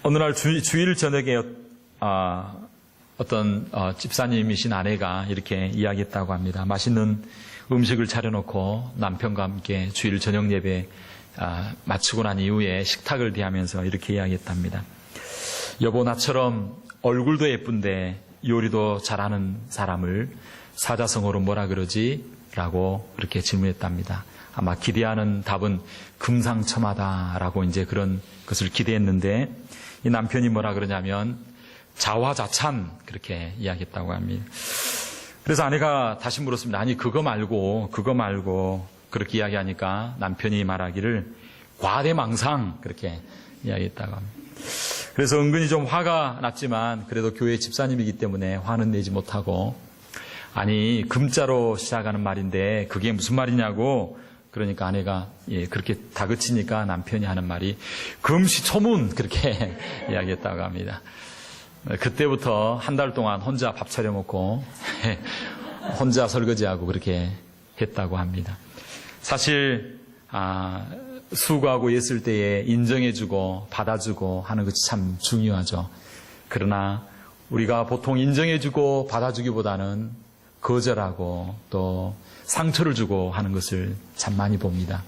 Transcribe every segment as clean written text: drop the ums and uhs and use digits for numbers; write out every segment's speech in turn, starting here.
어느 날 주일 저녁에 어떤 집사님이신 아내가 이렇게 이야기했다고 합니다. 맛있는 음식을 차려놓고 남편과 함께 주일 저녁 예배 마치고 난 이후에 식탁을 대하면서 이렇게 이야기했답니다. 여보, 나처럼 얼굴도 예쁜데 요리도 잘하는 사람을 사자성어로 뭐라 그러지? 라고 그렇게 질문했답니다. 아마 기대하는 답은 금상첨화다라고 이제 그런 것을 기대했는데, 이 남편이 뭐라 그러냐면 자화자찬 그렇게 이야기했다고 합니다. 그래서 아내가 다시 물었습니다. 아니 그거 말고 그렇게 이야기하니까 남편이 말하기를 과대망상 그렇게 이야기했다고 합니다. 그래서 은근히 좀 화가 났지만 그래도 교회 집사님이기 때문에 화는 내지 못하고, 아니 금자로 시작하는 말인데 그게 무슨 말이냐고, 그러니까 아내가 그렇게 다그치니까 남편이 하는 말이 금시초문 그렇게 이야기했다고 합니다. 그때부터 한 달 동안 혼자 밥 차려 먹고 혼자 설거지하고 그렇게 했다고 합니다. 사실 수고하고 있을 때에 인정해주고 받아주고 하는 것이 참 중요하죠. 그러나 우리가 보통 인정해주고 받아주기보다는 거절하고 또 상처를 주고 하는 것을 참 많이 봅니다.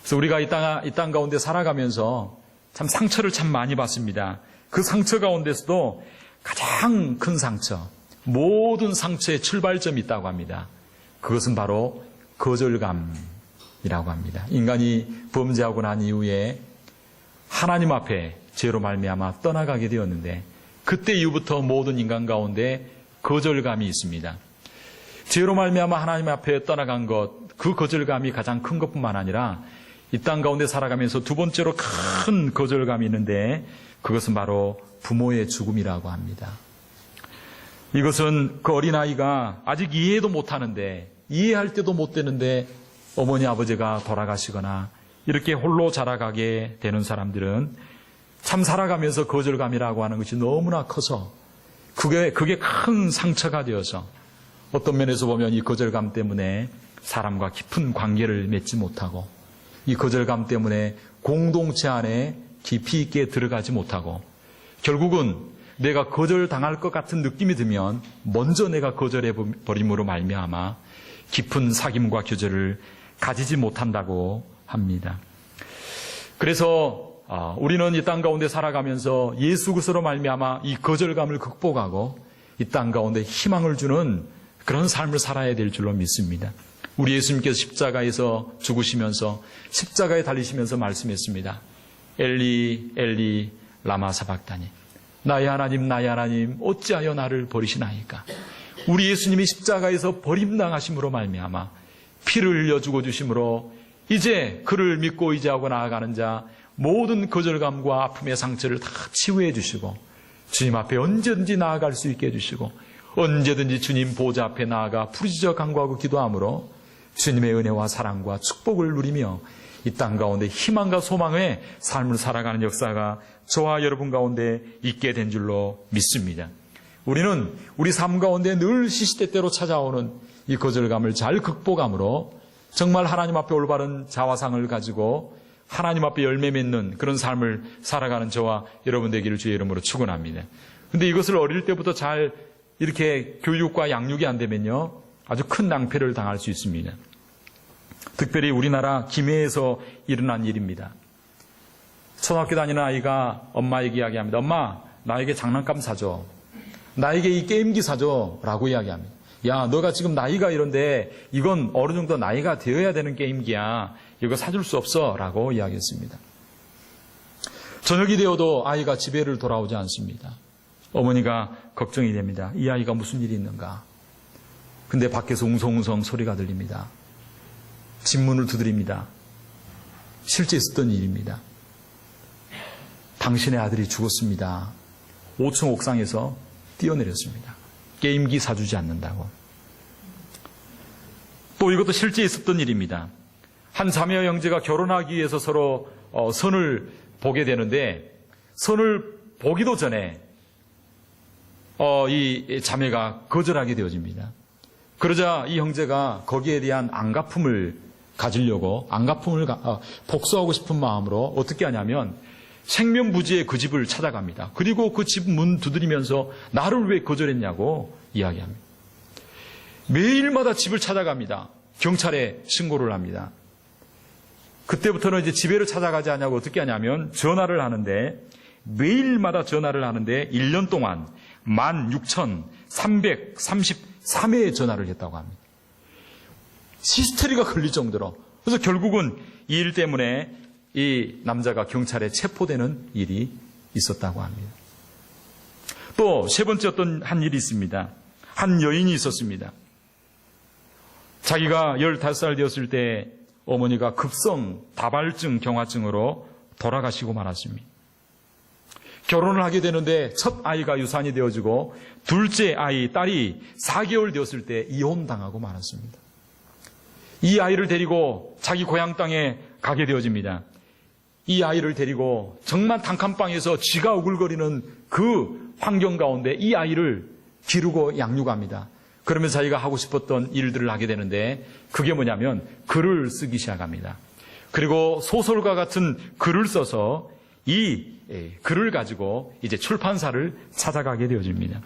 그래서 우리가 이 땅 가운데 살아가면서 참 상처를 참 많이 받습니다. 그 상처 가운데서도 가장 큰 상처, 모든 상처의 출발점이 있다고 합니다. 그것은 바로 거절감이라고 합니다. 인간이 범죄하고 난 이후에 하나님 앞에 죄로 말미암아 떠나가게 되었는데, 그때 이후부터 모든 인간 가운데 거절감이 있습니다. 죄로 말미암아 하나님 앞에 떠나간 것, 그 거절감이 가장 큰 것뿐만 아니라 이 땅 가운데 살아가면서 두 번째로 큰 거절감이 있는데, 그것은 바로 부모의 죽음이라고 합니다. 이것은 그 어린아이가 아직 이해도 못하는데, 이해할 때도 못 되는데 어머니 아버지가 돌아가시거나 이렇게 홀로 자라가게 되는 사람들은 참 살아가면서 거절감이라고 하는 것이 너무나 커서 그게 큰 상처가 되어서 어떤 면에서 보면 이 거절감 때문에 사람과 깊은 관계를 맺지 못하고, 이 거절감 때문에 공동체 안에 깊이 있게 들어가지 못하고, 결국은 내가 거절당할 것 같은 느낌이 들면 먼저 내가 거절해버림으로 말미암아 깊은 사귐과 교제를 가지지 못한다고 합니다. 그래서 우리는 이 땅 가운데 살아가면서 예수 그리스도로 말미암아 이 거절감을 극복하고 이 땅 가운데 희망을 주는 그런 삶을 살아야 될 줄로 믿습니다. 우리 예수님께서 십자가에서 죽으시면서 십자가에 달리시면서 말씀했습니다. 엘리 엘리 라마 사박다니, 나의 하나님 어찌하여 나를 버리시나이까. 우리 예수님이 십자가에서 버림당하심으로 말미암아 피를 흘려 죽어주심으로 이제 그를 믿고 의지하고 나아가는 자 모든 거절감과 아픔의 상처를 다 치유해 주시고 주님 앞에 언제든지 나아갈 수 있게 해주시고 언제든지 주님 보좌 앞에 나아가 부르짖어 간구하고 기도함으로 주님의 은혜와 사랑과 축복을 누리며 이 땅 가운데 희망과 소망의 삶을 살아가는 역사가 저와 여러분 가운데 있게 된 줄로 믿습니다. 우리는 우리 삶 가운데 늘 시시때때로 찾아오는 이 거절감을 잘 극복함으로 정말 하나님 앞에 올바른 자화상을 가지고 하나님 앞에 열매 맺는 그런 삶을 살아가는 저와 여러분 되기를 주의 이름으로 축원합니다. 그런데 이것을 어릴 때부터 잘 이렇게 교육과 양육이 안 되면요, 아주 큰 낭패를 당할 수 있습니다. 특별히 우리나라 김해에서 일어난 일입니다. 초등학교 다니는 아이가 엄마에게 이야기합니다. 엄마, 나에게 장난감 사줘. 나에게 이 게임기 사줘. 라고 이야기합니다. 야, 너가 지금 나이가 이런데 이건 어느 정도 나이가 되어야 되는 게임기야. 이거 사줄 수 없어. 라고 이야기했습니다. 저녁이 되어도 아이가 집에를 돌아오지 않습니다. 어머니가 걱정이 됩니다. 이 아이가 무슨 일이 있는가. 근데 밖에서 웅성웅성 소리가 들립니다. 집 문을 두드립니다. 실제 있었던 일입니다. 당신의 아들이 죽었습니다. 5층 옥상에서 뛰어내렸습니다. 게임기 사주지 않는다고. 또 이것도 실제 있었던 일입니다. 한 자매와 형제가 결혼하기 위해서 서로 선을 보게 되는데 선을 보기도 전에 이 자매가 거절하게 되어집니다. 그러자 이 형제가 거기에 대한 안갚음을 가지려고 복수하고 싶은 마음으로 어떻게 하냐면 생면부지의 그 집을 찾아갑니다. 그리고 그 집 문 두드리면서 나를 왜 거절했냐고 이야기합니다. 매일마다 집을 찾아갑니다. 경찰에 신고를 합니다. 그때부터는 이제 집에를 찾아가지 않냐고 어떻게 하냐면 전화를 하는데, 매일마다 전화를 하는데 1년 동안 16,333회의 전화를 했다고 합니다. 히스테리가 걸릴 정도로. 그래서 결국은 이 일 때문에 이 남자가 경찰에 체포되는 일이 있었다고 합니다. 또 세 번째 어떤 한 일이 있습니다. 한 여인이 있었습니다. 자기가 15살 되었을 때 어머니가 급성 다발증 경화증으로 돌아가시고 말았습니다. 결혼을 하게 되는데 첫 아이가 유산이 되어지고 둘째 아이, 딸이 4개월 되었을 때 이혼당하고 말았습니다. 이 아이를 데리고 자기 고향 땅에 가게 되어집니다. 이 아이를 데리고 정말 단칸방에서 쥐가 우글거리는 그 환경 가운데 이 아이를 기르고 양육합니다. 그러면 자기가 하고 싶었던 일들을 하게 되는데, 그게 뭐냐면 글을 쓰기 시작합니다. 그리고 소설과 같은 글을 써서 이 글을 가지고 이제 출판사를 찾아가게 되어집니다.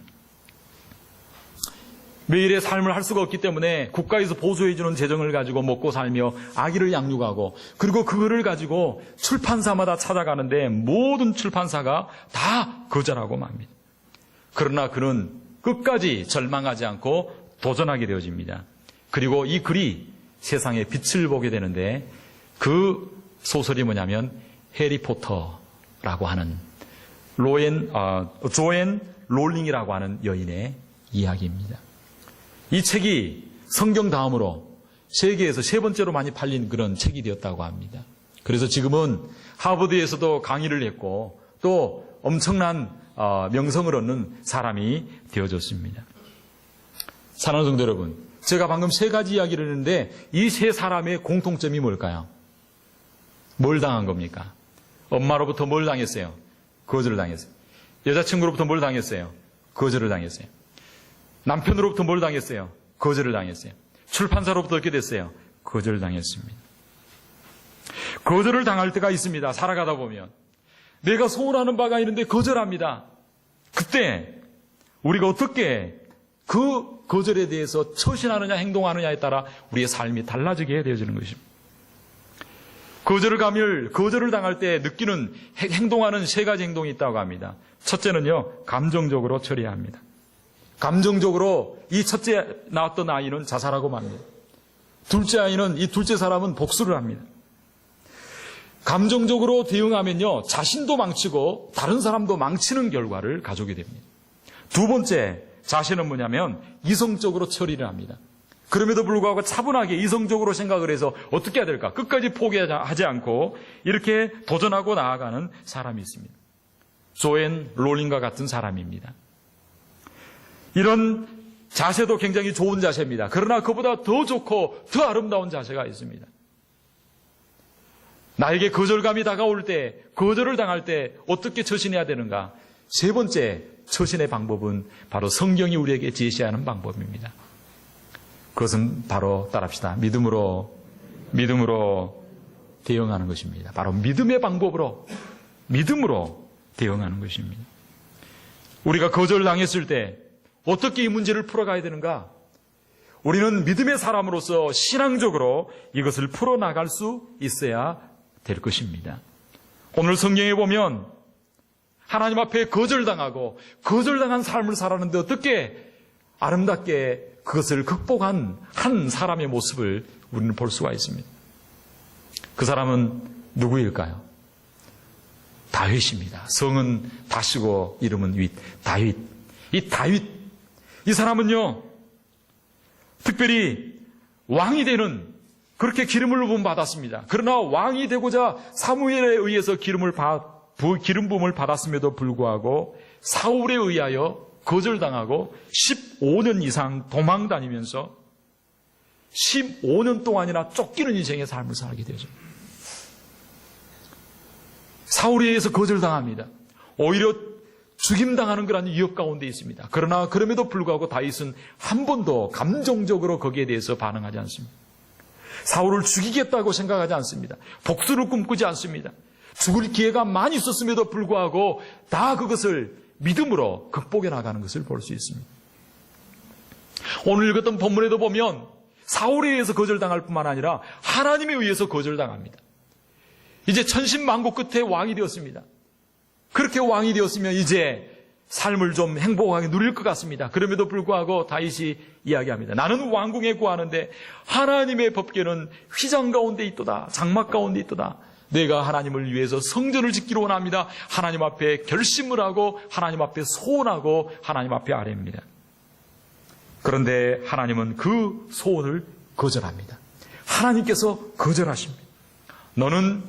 매일의 삶을 할 수가 없기 때문에 국가에서 보수해주는 재정을 가지고 먹고 살며 아기를 양육하고, 그리고 그 글을 가지고 출판사마다 찾아가는데 모든 출판사가 다 거절하고 맙니다. 그러나 그는 끝까지 절망하지 않고 도전하게 되어집니다. 그리고 이 글이 세상에 빛을 보게 되는데, 그 소설이 뭐냐면 해리포터라고 하는 조앤 롤링이라고 하는 여인의 이야기입니다. 이 책이 성경 다음으로 세계에서 세 번째로 많이 팔린 그런 책이 되었다고 합니다. 그래서 지금은 하버드에서도 강의를 했고 또 엄청난 명성을 얻는 사람이 되어졌습니다. 사랑하는 성도 여러분, 제가 방금 세 가지 이야기를 했는데 이 세 사람의 공통점이 뭘까요? 뭘 당한 겁니까? 엄마로부터 뭘 당했어요? 거절을 당했어요. 여자친구로부터 뭘 당했어요? 거절을 당했어요. 남편으로부터 뭘 당했어요? 거절을 당했어요. 출판사로부터 어떻게 됐어요? 거절을 당했습니다. 거절을 당할 때가 있습니다. 살아가다 보면 내가 소원하는 바가 있는데 거절합니다. 그때 우리가 어떻게 그 거절에 대해서 처신하느냐 행동하느냐에 따라 우리의 삶이 달라지게 되어지는 것입니다. 거절을 당할 때 느끼는 행동하는 세 가지 행동이 있다고 합니다. 첫째는요, 감정적으로 처리해야 합니다. 감정적으로 이 첫째 낳았던 아이는 자살하고 맙니다. 둘째 아이는, 이 둘째 사람은 복수를 합니다. 감정적으로 대응하면요, 자신도 망치고 다른 사람도 망치는 결과를 가져오게 됩니다. 두 번째 자세는 뭐냐면 이성적으로 처리를 합니다. 그럼에도 불구하고 차분하게 이성적으로 생각을 해서 어떻게 해야 될까? 끝까지 포기하지 않고 이렇게 도전하고 나아가는 사람이 있습니다. 조앤 롤링과 같은 사람입니다. 이런 자세도 굉장히 좋은 자세입니다. 그러나 그보다 더 좋고 더 아름다운 자세가 있습니다. 나에게 거절감이 다가올 때, 거절을 당할 때 어떻게 처신해야 되는가? 세 번째 처신의 방법은 바로 성경이 우리에게 제시하는 방법입니다. 그것은 바로 따라합시다. 믿음으로 대응하는 것입니다. 바로 믿음의 방법으로, 믿음으로 대응하는 것입니다. 우리가 거절당했을 때 어떻게 이 문제를 풀어가야 되는가? 우리는 믿음의 사람으로서 신앙적으로 이것을 풀어나갈 수 있어야 될 것입니다. 오늘 성경에 보면 하나님 앞에 거절당하고 거절당한 삶을 살았는데 어떻게 아름답게 그것을 극복한 한 사람의 모습을 우리는 볼 수가 있습니다. 그 사람은 누구일까요? 다윗입니다. 성은 다시고 이름은 윗. 다윗. 이 사람은요, 특별히 왕이 되는 그렇게 기름을 부음 받았습니다. 그러나 왕이 되고자 사무엘에 의해서 기름 부음을 받았음에도 불구하고 사울에 의하여 거절당하고 15년 이상 도망 다니면서 15년 동안이나 쫓기는 인생의 삶을 살게 되죠. 사울에 의해서 거절당합니다. 오히려 죽임당하는 그런 위협 가운데 있습니다. 그러나 그럼에도 불구하고 다윗은 한 번도 감정적으로 거기에 대해서 반응하지 않습니다. 사울을 죽이겠다고 생각하지 않습니다. 복수를 꿈꾸지 않습니다. 죽을 기회가 많이 있었음에도 불구하고 다 그것을 믿음으로 극복해 나가는 것을 볼 수 있습니다. 오늘 읽었던 본문에도 보면 사울에 의해서 거절당할 뿐만 아니라 하나님에 의해서 거절당합니다. 이제 천신만고 끝에 왕이 되었습니다. 그렇게 왕이 되었으면 이제 삶을 좀 행복하게 누릴 것 같습니다. 그럼에도 불구하고 다윗이 이야기합니다. 나는 왕궁에 구하는데 하나님의 법궤는 휘장 가운데 있도다. 장막 가운데 있도다. 내가 하나님을 위해서 성전을 짓기로 원합니다. 하나님 앞에 결심을 하고 하나님 앞에 소원하고 하나님 앞에 아뢰입니다. 그런데 하나님은 그 소원을 거절합니다. 하나님께서 거절하십니다. 너는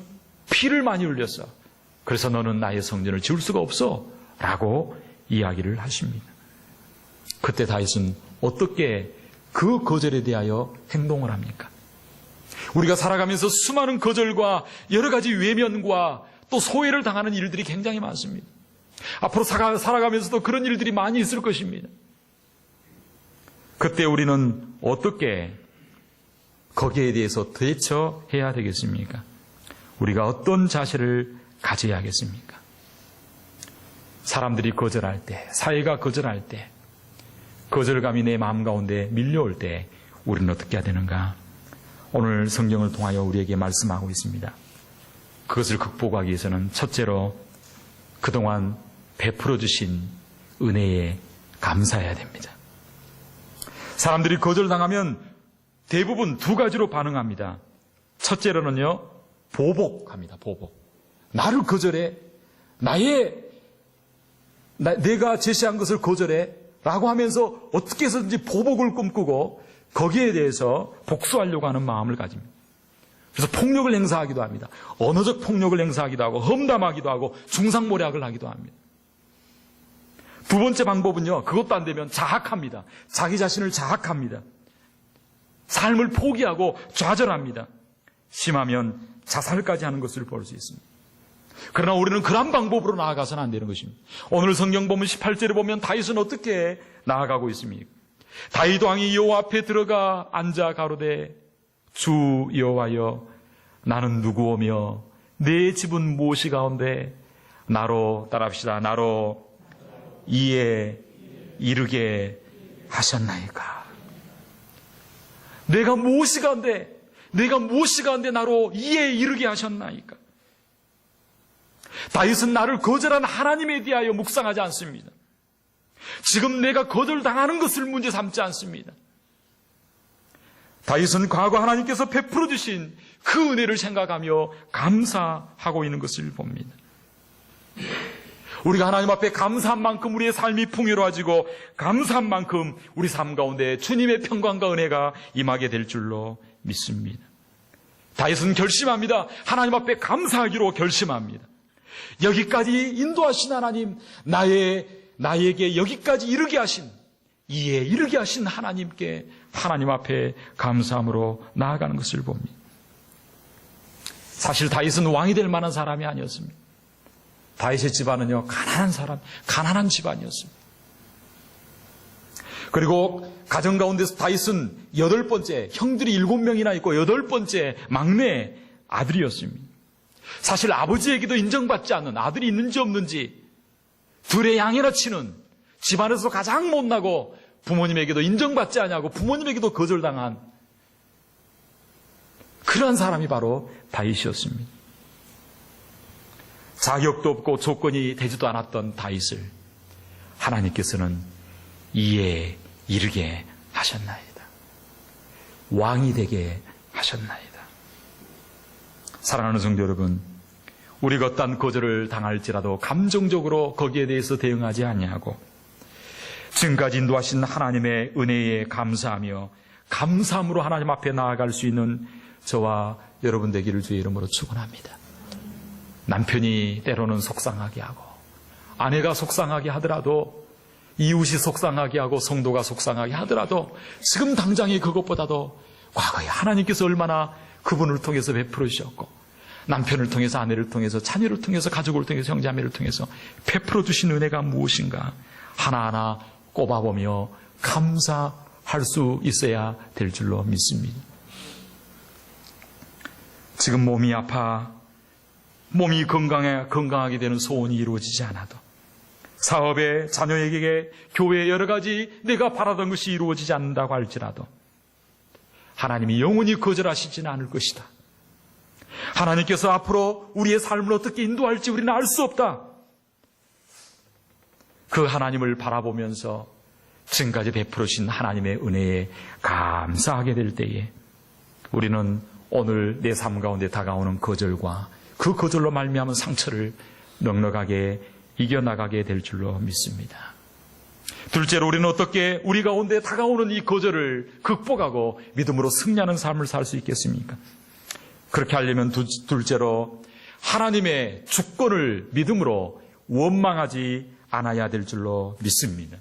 피를 많이 흘렸어. 그래서 너는 나의 성전을 지을 수가 없어. 라고 이야기를 하십니다. 그때 다윗은 어떻게 그 거절에 대하여 행동을 합니까? 우리가 살아가면서 수많은 거절과 여러 가지 외면과 또 소외를 당하는 일들이 굉장히 많습니다. 앞으로 살아가면서도 그런 일들이 많이 있을 것입니다. 그때 우리는 어떻게 거기에 대해서 대처해야 되겠습니까? 우리가 어떤 자세를 가져야 하겠습니까? 사람들이 거절할 때, 사회가 거절할 때, 거절감이 내 마음 가운데 밀려올 때 우리는 어떻게 해야 되는가? 오늘 성경을 통하여 우리에게 말씀하고 있습니다. 그것을 극복하기 위해서는 첫째로 그동안 베풀어 주신 은혜에 감사해야 됩니다. 사람들이 거절당하면 대부분 두 가지로 반응합니다. 첫째로는요, 보복합니다. 보복. 나를 거절해. 내가 제시한 것을 거절해. 라고 하면서 어떻게 해서든지 보복을 꿈꾸고 거기에 대해서 복수하려고 하는 마음을 가집니다. 그래서 폭력을 행사하기도 합니다. 언어적 폭력을 행사하기도 하고 험담하기도 하고 중상모략을 하기도 합니다. 두 번째 방법은요, 그것도 안 되면 자학합니다. 자기 자신을 자학합니다. 삶을 포기하고 좌절합니다. 심하면 자살까지 하는 것을 볼 수 있습니다. 그러나 우리는 그런 방법으로 나아가서는 안 되는 것입니다. 오늘 성경 보면 18절에 보면 다윗은 어떻게 나아가고 있습니까? 다윗 왕이 여호와 앞에 들어가 앉아 가로되 주 여호와여 나는 누구오며 내 집은 무엇이 가운데 나로 따라합시다. 나로 이에 이르게 하셨나이까. 내가 무엇이 가운데 나로 이에 이르게 하셨나이까. 다윗은 나를 거절한 하나님에 대하여 묵상하지 않습니다. 지금 내가 거절당하는 것을 문제 삼지 않습니다. 다윗은 과거 하나님께서 베풀어 주신 그 은혜를 생각하며 감사하고 있는 것을 봅니다. 우리가 하나님 앞에 감사한 만큼 우리의 삶이 풍요로워지고 감사한 만큼 우리 삶 가운데 주님의 평강과 은혜가 임하게 될 줄로 믿습니다. 다윗은 결심합니다. 하나님 앞에 감사하기로 결심합니다. 여기까지 인도하신 하나님, 나에게 여기까지 이르게 하신, 이에 이르게 하신 하나님께 하나님 앞에 감사함으로 나아가는 것을 봅니다. 사실 다윗은 왕이 될 만한 사람이 아니었습니다. 다윗의 집안은요, 가난한 집안이었습니다. 그리고 가정 가운데서 다윗은 8번째, 형들이 7명이나 있고 8번째 막내 아들이었습니다. 사실 아버지에게도 인정받지 않는, 아들이 있는지 없는지 둘의 양이나 치는, 집안에서 가장 못나고 부모님에게도 인정받지 않냐고 부모님에게도 거절당한 그러한 사람이 바로 다윗이었습니다. 자격도 없고 조건이 되지도 않았던 다윗을 하나님께서는 이에 이르게 하셨나이다. 왕이 되게 하셨나이다. 사랑하는 성도 여러분, 우리가 어떠한 거절을 당할지라도 감정적으로 거기에 대해서 대응하지 아니하고 지금까지 인도하신 하나님의 은혜에 감사하며 감사함으로 하나님 앞에 나아갈 수 있는 저와 여러분 되기를 주의 이름으로 축원합니다. 남편이 때로는 속상하게 하고 아내가 속상하게 하더라도 이웃이 속상하게 하고 성도가 속상하게 하더라도 지금 당장의 그것보다도 과거에 하나님께서 얼마나 그분을 통해서 베풀어 주셨고 남편을 통해서 아내를 통해서 자녀를 통해서 가족을 통해서 형제자매를 통해서 베풀어 주신 은혜가 무엇인가 하나하나 꼽아보며 감사할 수 있어야 될 줄로 믿습니다. 지금 몸이 아파 몸이 건강하게 되는 소원이 이루어지지 않아도, 사업에, 자녀에게, 교회에 여러 가지 내가 바라던 것이 이루어지지 않는다고 할지라도 하나님이 영원히 거절하시지는 않을 것이다. 하나님께서 앞으로 우리의 삶을 어떻게 인도할지 우리는 알 수 없다. 그 하나님을 바라보면서 지금까지 베풀으신 하나님의 은혜에 감사하게 될 때에 우리는 오늘 내 삶 가운데 다가오는 거절과 그 거절로 말미암은 상처를 넉넉하게 이겨나가게 될 줄로 믿습니다. 둘째로 우리는 어떻게 우리 가운데 다가오는 이 거절을 극복하고 믿음으로 승리하는 삶을 살 수 있겠습니까? 그렇게 하려면 둘째로 하나님의 주권을 믿음으로 원망하지 않아야 될 줄로 믿습니다.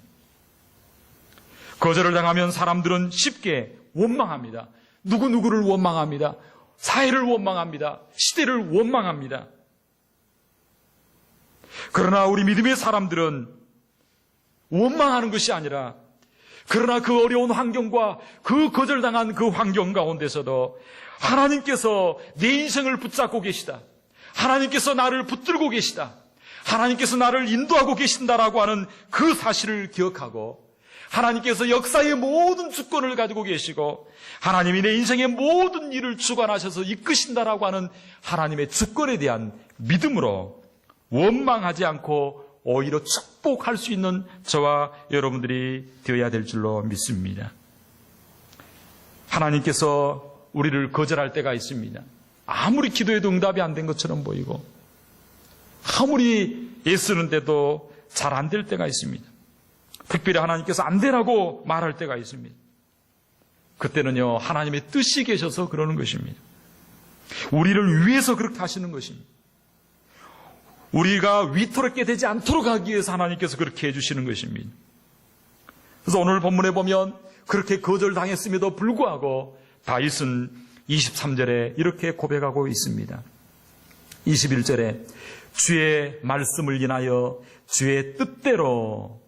거절을 당하면 사람들은 쉽게 원망합니다. 누구누구를 원망합니다. 사회를 원망합니다. 시대를 원망합니다. 그러나 우리 믿음의 사람들은 원망하는 것이 아니라, 그러나 그 어려운 환경과 그 거절당한 그 환경 가운데서도 하나님께서 내 인생을 붙잡고 계시다. 하나님께서 나를 붙들고 계시다. 하나님께서 나를 인도하고 계신다라고 하는 그 사실을 기억하고, 하나님께서 역사의 모든 주권을 가지고 계시고 하나님이 내 인생의 모든 일을 주관하셔서 이끄신다라고 하는 하나님의 주권에 대한 믿음으로 원망하지 않고 오히려 축복할 수 있는 저와 여러분들이 되어야 될 줄로 믿습니다. 하나님께서 우리를 거절할 때가 있습니다. 아무리 기도해도 응답이 안 된 것처럼 보이고, 아무리 애쓰는데도 잘 안 될 때가 있습니다. 특별히 하나님께서 안 되라고 말할 때가 있습니다. 그때는요, 하나님의 뜻이 계셔서 그러는 것입니다. 우리를 위해서 그렇게 하시는 것입니다. 우리가 위태롭게 되지 않도록 하기 위해서 하나님께서 그렇게 해주시는 것입니다. 그래서 오늘 본문에 보면 그렇게 거절당했음에도 불구하고 다윗은 23절에 이렇게 고백하고 있습니다. 21절에 주의 말씀을 인하여 주의 뜻대로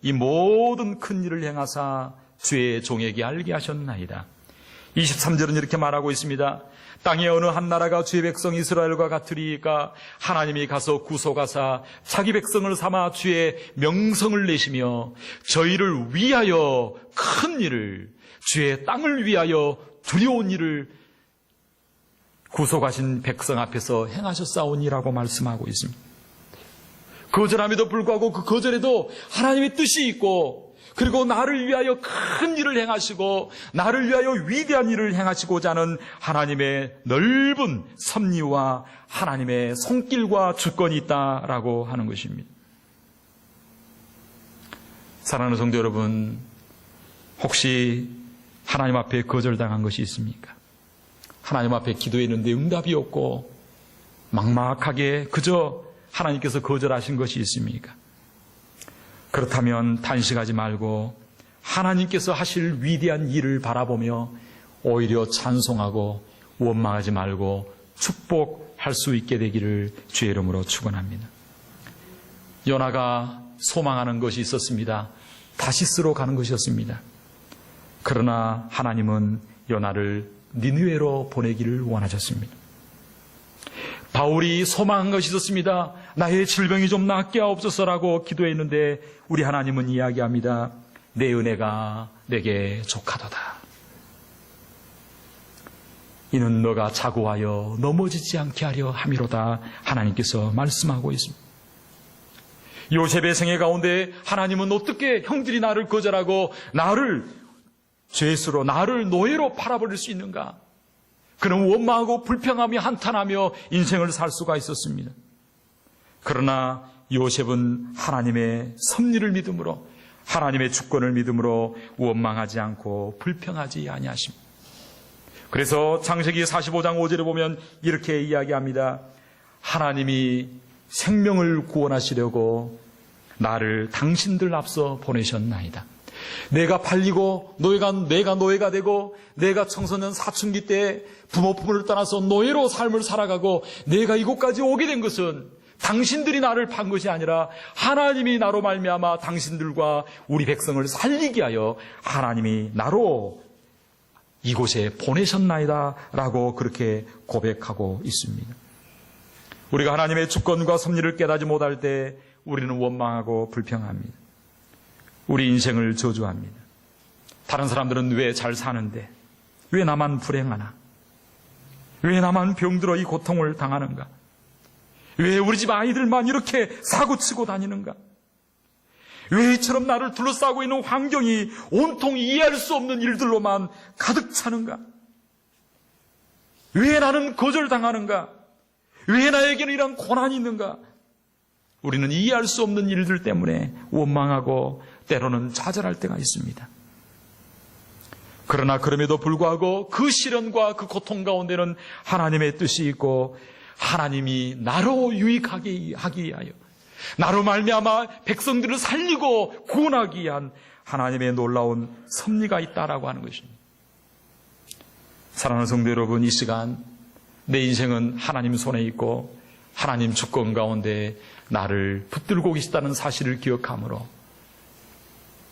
이 모든 큰 일을 행하사 주의 종에게 알게 하셨나이다. 23절은 이렇게 말하고 있습니다. 땅의 어느 한 나라가 주의 백성 이스라엘과 같으리까 하나님이 가서 구속하사 자기 백성을 삼아 주의 명성을 내시며 저희를 위하여 큰 일을, 주의 땅을 위하여 두려운 일을 구속하신 백성 앞에서 행하셨사오니라고 말씀하고 있습니다. 거절함에도 불구하고 그 거절에도 하나님의 뜻이 있고, 그리고 나를 위하여 큰 일을 행하시고 나를 위하여 위대한 일을 행하시고자 하는 하나님의 넓은 섭리와 하나님의 손길과 주권이 있다라고 하는 것입니다. 사랑하는 성도 여러분, 혹시 하나님 앞에 거절당한 것이 있습니까? 하나님 앞에 기도했는데 응답이 없고 막막하게 그저 하나님께서 거절하신 것이 있습니까? 그렇다면 단식하지 말고 하나님께서 하실 위대한 일을 바라보며 오히려 찬송하고 원망하지 말고 축복할 수 있게 되기를 주의 이름으로 축원합니다. 요나가 소망하는 것이 있었습니다. 다시스로 가는 것이었습니다. 그러나 하나님은 요나를 니느웨로 보내기를 원하셨습니다. 바울이 소망한 것이 있었습니다. 나의 질병이 좀 낫게 하옵소서라고 기도했는데 우리 하나님은 이야기합니다. 내 은혜가 내게 족하도다. 이는 너가 자고하여 넘어지지 않게 하려 함이로다. 하나님께서 말씀하고 있습니다. 요셉의 생애 가운데 하나님은 어떻게 형들이 나를 거절하고 나를 죄수로, 나를 노예로 팔아버릴 수 있는가? 그는 원망하고 불평하며 한탄하며 인생을 살 수가 있었습니다. 그러나 요셉은 하나님의 섭리를 믿음으로, 하나님의 주권을 믿음으로 원망하지 않고 불평하지 아니하십니다. 그래서 창세기 45장 5절에 보면 이렇게 이야기합니다. 하나님이 생명을 구원하시려고 나를 당신들 앞서 보내셨나이다. 내가 팔리고 내가 노예가 되고 내가 청소년 사춘기 때 부모 품을 떠나서 노예로 삶을 살아가고 내가 이곳까지 오게 된 것은 당신들이 나를 판 것이 아니라 하나님이 나로 말미암아 당신들과 우리 백성을 살리게 하여 하나님이 나로 이곳에 보내셨나이다 라고 그렇게 고백하고 있습니다. 우리가 하나님의 주권과 섭리를 깨닫지 못할 때 우리는 원망하고 불평합니다. 우리 인생을 저주합니다. 다른 사람들은 왜 잘 사는데 왜 나만 불행하나? 왜 나만 병들어 이 고통을 당하는가? 왜 우리 집 아이들만 이렇게 사고치고 다니는가? 왜 이처럼 나를 둘러싸고 있는 환경이 온통 이해할 수 없는 일들로만 가득 차는가? 왜 나는 거절당하는가? 왜 나에게는 이런 고난이 있는가? 우리는 이해할 수 없는 일들 때문에 원망하고 때로는 좌절할 때가 있습니다. 그러나 그럼에도 불구하고 그 시련과 그 고통 가운데는 하나님의 뜻이 있고 하나님이 나로 유익하게 하기 위하여 나로 말미암아 백성들을 살리고 구원하기 위한 하나님의 놀라운 섭리가 있다라고 하는 것입니다. 사랑하는 성도 여러분, 이 시간 내 인생은 하나님 손에 있고 하나님 주권 가운데 나를 붙들고 계시다는 사실을 기억함으로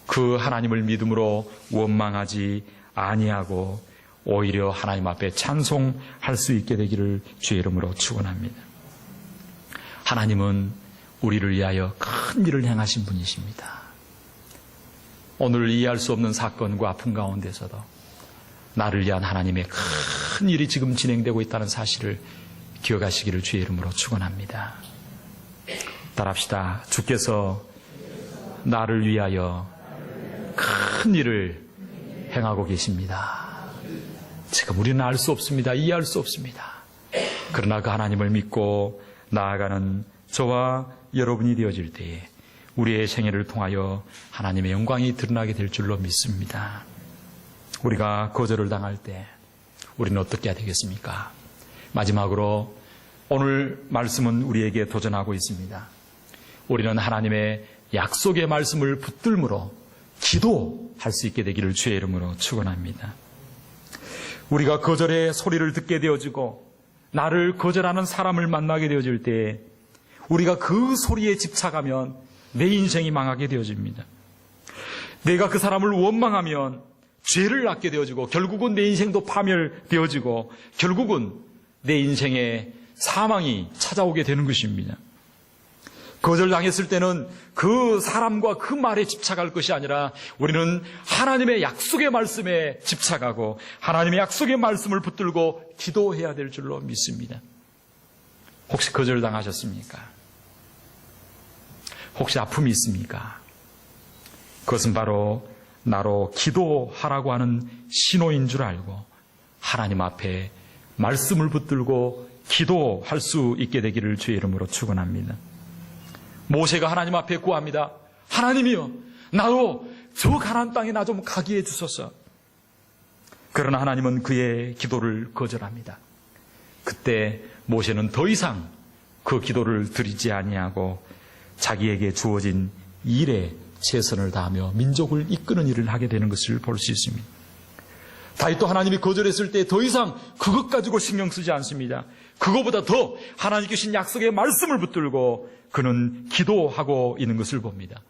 그 하나님을 믿음으로 원망하지 아니하고 오히려 하나님 앞에 찬송할 수 있게 되기를 주의 이름으로 축원합니다. 하나님은 우리를 위하여 큰 일을 행하신 분이십니다. 오늘 이해할 수 없는 사건과 아픔 가운데서도 나를 위한 하나님의 큰 일이 지금 진행되고 있다는 사실을 기억하시기를 주의 이름으로 축원합니다. 따라합시다. 주께서 나를 위하여 큰 일을 행하고 계십니다. 지금 우리는 알 수 없습니다. 이해할 수 없습니다. 그러나 그 하나님을 믿고 나아가는 저와 여러분이 되어질 때에 우리의 생애를 통하여 하나님의 영광이 드러나게 될 줄로 믿습니다. 우리가 거절을 당할 때 우리는 어떻게 해야 되겠습니까? 마지막으로 오늘 말씀은 우리에게 도전하고 있습니다. 우리는 하나님의 약속의 말씀을 붙들므로 기도할 수 있게 되기를 주의 이름으로 축원합니다. 우리가 거절의 소리를 듣게 되어지고 나를 거절하는 사람을 만나게 되어질 때 우리가 그 소리에 집착하면 내 인생이 망하게 되어집니다. 내가 그 사람을 원망하면 죄를 낳게 되어지고 결국은 내 인생도 파멸되어지고 결국은 내 인생에 사망이 찾아오게 되는 것입니다. 거절당했을 때는 그 사람과 그 말에 집착할 것이 아니라 우리는 하나님의 약속의 말씀에 집착하고 하나님의 약속의 말씀을 붙들고 기도해야 될 줄로 믿습니다. 혹시 거절당하셨습니까? 혹시 아픔이 있습니까? 그것은 바로 나로 기도하라고 하는 신호인 줄 알고 하나님 앞에 말씀을 붙들고 기도할 수 있게 되기를 주의 이름으로 축원합니다. 모세가 하나님 앞에 구합니다. 하나님이여, 나도 저 가나안 땅에 나 좀 가게 해주소서. 그러나 하나님은 그의 기도를 거절합니다. 그때 모세는 더 이상 그 기도를 드리지 아니하고 자기에게 주어진 일에 최선을 다하며 민족을 이끄는 일을 하게 되는 것을 볼 수 있습니다. 다윗도 하나님이 거절했을 때 더 이상 그것 가지고 신경 쓰지 않습니다. 그거보다 더 하나님께 주신 약속의 말씀을 붙들고 그는 기도하고 있는 것을 봅니다.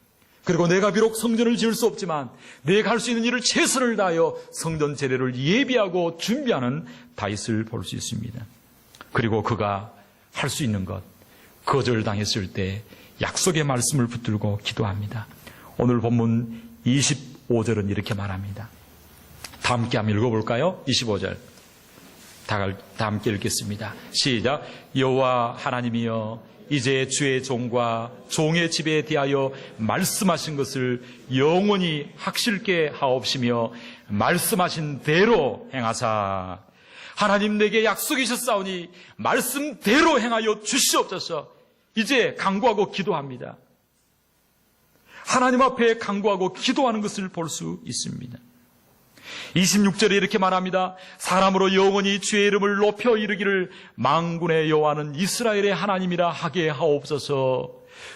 그리고 내가 비록 성전을 지을 수 없지만 내가 할 수 있는 일을 최선을 다하여 성전 재래를 예비하고 준비하는 다윗을 볼 수 있습니다. 그리고 그가 할 수 있는 것, 거절당했을 때 약속의 말씀을 붙들고 기도합니다. 오늘 본문 25절은 이렇게 말합니다. 다 함께 한번 읽어볼까요? 25절. 다 함께 읽겠습니다. 시작. 여호와 하나님이여, 이제 주의 종과 종의 집에 대하여 말씀하신 것을 영원히 확실케 하옵시며 말씀하신 대로 행하사. 하나님 내게 약속이셨사오니 말씀대로 행하여 주시옵소서. 이제 간구하고 기도합니다. 하나님 앞에 간구하고 기도하는 것을 볼 수 있습니다. 26절에 이렇게 말합니다. 사람으로 영원히 주의 이름을 높여 이르기를 만군의 여호와는 이스라엘의 하나님이라 하게 하옵소서.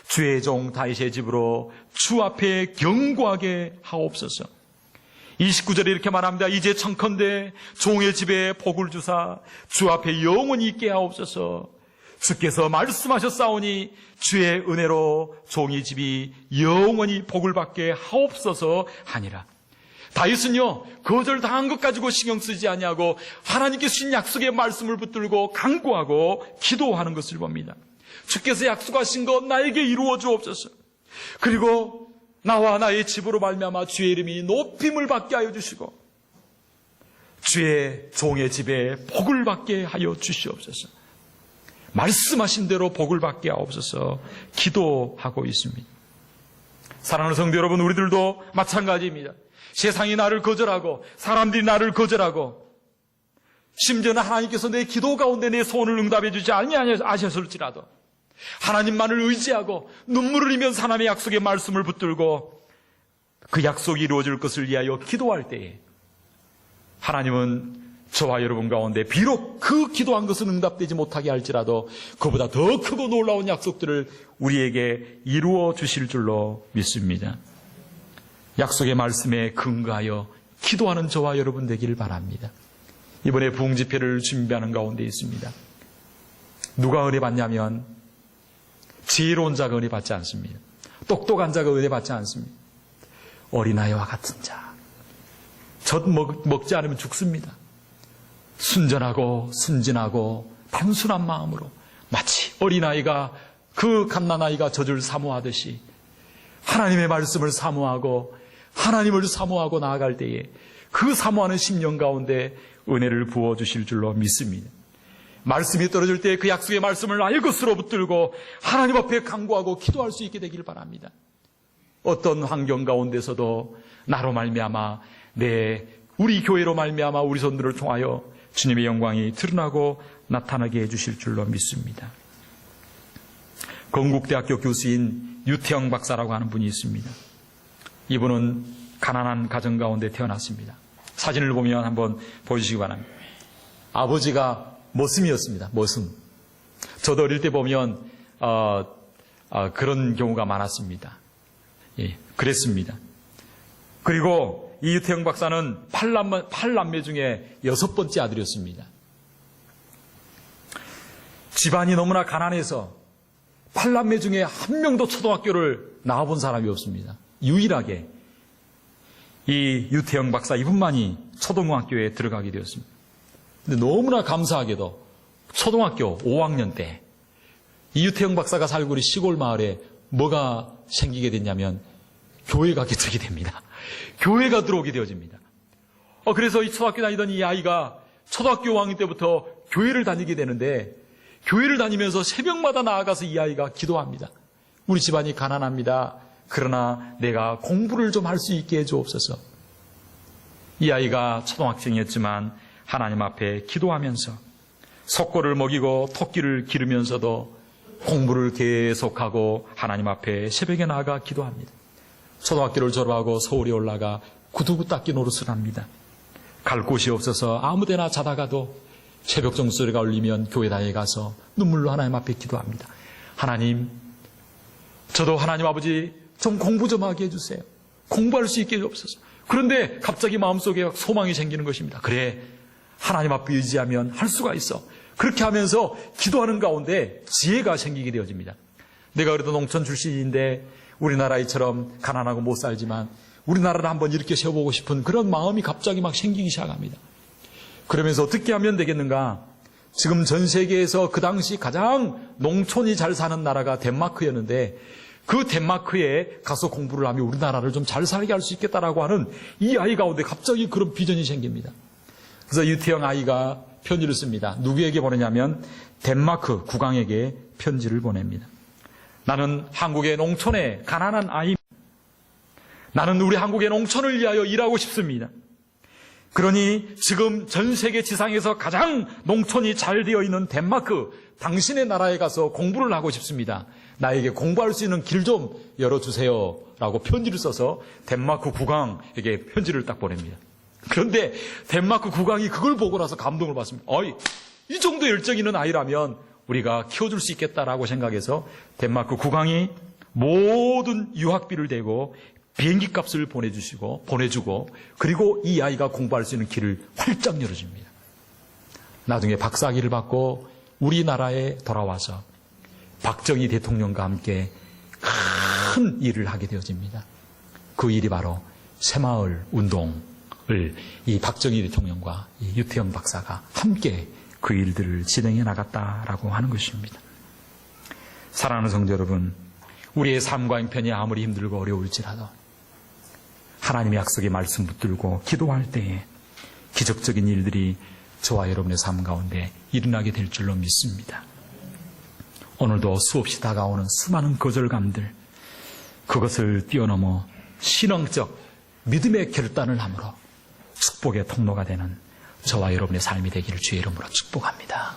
주의 종 다윗의 집으로 주 앞에 경고하게 하옵소서. 29절에 이렇게 말합니다. 이제 청컨대 종의 집에 복을 주사 주 앞에 영원히 있게 하옵소서. 주께서 말씀하셨사오니 주의 은혜로 종의 집이 영원히 복을 받게 하옵소서 하니라. 다윗은요, 거절당한 것 가지고 신경 쓰지 아니하고 하나님께 주신 약속의 말씀을 붙들고 간구하고 기도하는 것을 봅니다. 주께서 약속하신 것 나에게 이루어 주옵소서. 그리고 나와 나의 집으로 말미암아 주의 이름이 높임을 받게 하여 주시고 주의 종의 집에 복을 받게 하여 주시옵소서. 말씀하신 대로 복을 받게 하옵소서 기도하고 있습니다. 사랑하는 성도 여러분, 우리들도 마찬가지입니다. 세상이 나를 거절하고 사람들이 나를 거절하고 심지어는 하나님께서 내 기도 가운데 내 소원을 응답해 주지 아니하셨을지라도 하나님만을 의지하고 눈물을 흘리면서 하나님의 약속의 말씀을 붙들고 그 약속이 이루어질 것을 위하여 기도할 때에 하나님은 저와 여러분 가운데 비록 그 기도한 것은 응답되지 못하게 할지라도 그보다 더 크고 놀라운 약속들을 우리에게 이루어 주실 줄로 믿습니다. 약속의 말씀에 근거하여 기도하는 저와 여러분 되기를 바랍니다. 이번에 부흥집회를 준비하는 가운데 있습니다. 누가 은혜 받냐면 지혜로운 자가 은혜 받지 않습니다. 똑똑한 자가 은혜 받지 않습니다. 어린아이와 같은 자. 젖 먹지 않으면 죽습니다. 순전하고 순진하고 단순한 마음으로 마치 어린아이가 그 갓난아이가 젖을 사모하듯이 하나님의 말씀을 사모하고 하나님을 사모하고 나아갈 때에 그 사모하는 심령 가운데 은혜를 부어주실 줄로 믿습니다. 말씀이 떨어질 때 그 약속의 말씀을 알것으로 붙들고 하나님 앞에 간구하고 기도할 수 있게 되길 바랍니다. 어떤 환경 가운데서도 나로 말미암아 우리 교회로 말미암아 우리 손들을 통하여 주님의 영광이 드러나고 나타나게 해주실 줄로 믿습니다. 건국대학교 교수인 유태영 박사라고 하는 분이 있습니다. 이분은 가난한 가정 가운데 태어났습니다. 사진을 보면 한번 보여주시기 바랍니다. 아버지가 머슴이었습니다. 머슴. 저도 어릴 때 보면 그런 경우가 많았습니다. 예, 그랬습니다. 그리고 이 유태영 박사는 8남매 중에 6번째 아들이었습니다. 집안이 너무나 가난해서 8남매 중에 한 명도 초등학교를 나와본 사람이 없습니다. 유일하게 이 유태영 박사 이분만이 초등학교에 들어가게 되었습니다. 근데 너무나 감사하게도 초등학교 5학년 때 이 유태영 박사가 살고 있는 시골 마을에 뭐가 생기게 됐냐면 교회가 개척이 됩니다. 교회가 들어오게 되어집니다. 그래서 이 초등학교 다니던 이 아이가 초등학교 5학년 때부터 교회를 다니게 되는데 교회를 다니면서 새벽마다 나아가서 이 아이가 기도합니다. 우리 집안이 가난합니다. 그러나 내가 공부를 좀 할 수 있게 해주옵소서. 이 아이가 초등학생이었지만 하나님 앞에 기도하면서 석고를 먹이고 토끼를 기르면서도 공부를 계속하고 하나님 앞에 새벽에 나아가 기도합니다. 초등학교를 졸업하고 서울에 올라가 구두구 닦기 노릇을 합니다. 갈 곳이 없어서 아무데나 자다가도 새벽 종소리가 울리면 교회당에 가서 눈물로 하나님 앞에 기도합니다. 하나님, 저도 하나님 아버지 좀 공부 좀 하게 해주세요. 공부할 수 있게 해주옵소서. 그런데 갑자기 마음속에 소망이 생기는 것입니다. 그래, 하나님 앞에 의지하면 할 수가 있어. 그렇게 하면서 기도하는 가운데 지혜가 생기게 되어집니다. 내가 그래도 농촌 출신인데 우리나라처럼 가난하고 못 살지만 우리나라를 한번 이렇게 세워보고 싶은 그런 마음이 갑자기 막 생기기 시작합니다. 그러면서 어떻게 하면 되겠는가? 지금 전 세계에서 그 당시 가장 농촌이 잘 사는 나라가 덴마크였는데 그 덴마크에 가서 공부를 하면 우리나라를 좀 잘 살게 할 수 있겠다라고 하는 이 아이 가운데 갑자기 그런 비전이 생깁니다. 그래서 유태영 아이가 편지를 씁니다. 누구에게 보내냐면 덴마크 국왕에게 편지를 보냅니다. 나는 한국의 농촌의 가난한 아이. 나는 우리 한국의 농촌을 위하여 일하고 싶습니다. 그러니 지금 전 세계 지상에서 가장 농촌이 잘 되어 있는 덴마크, 당신의 나라에 가서 공부를 하고 싶습니다. 나에게 공부할 수 있는 길 좀 열어주세요. 라고 편지를 써서 덴마크 국왕에게 편지를 딱 보냅니다. 그런데 덴마크 국왕이 그걸 보고 나서 감동을 받습니다. 이 정도 열정 있는 아이라면 우리가 키워줄 수 있겠다라고 생각해서 덴마크 국왕이 모든 유학비를 대고 비행기 값을 보내주고 그리고 이 아이가 공부할 수 있는 길을 활짝 열어줍니다. 나중에 박사학위를 받고 우리나라에 돌아와서 박정희 대통령과 함께 큰 일을 하게 되어집니다. 그 일이 바로 새마을 운동을 이 박정희 대통령과 이 유태영 박사가 함께 그 일들을 진행해 나갔다라고 하는 것입니다. 사랑하는 성도 여러분, 우리의 삶과 형편이 아무리 힘들고 어려울지라도 하나님의 약속의 말씀 붙들고 기도할 때에 기적적인 일들이 저와 여러분의 삶 가운데 일어나게 될 줄로 믿습니다. 오늘도 수없이 다가오는 수많은 거절감들, 그것을 뛰어넘어 신앙적 믿음의 결단을 함으로 축복의 통로가 되는 저와 여러분의 삶이 되기를 주의 이름으로 축복합니다.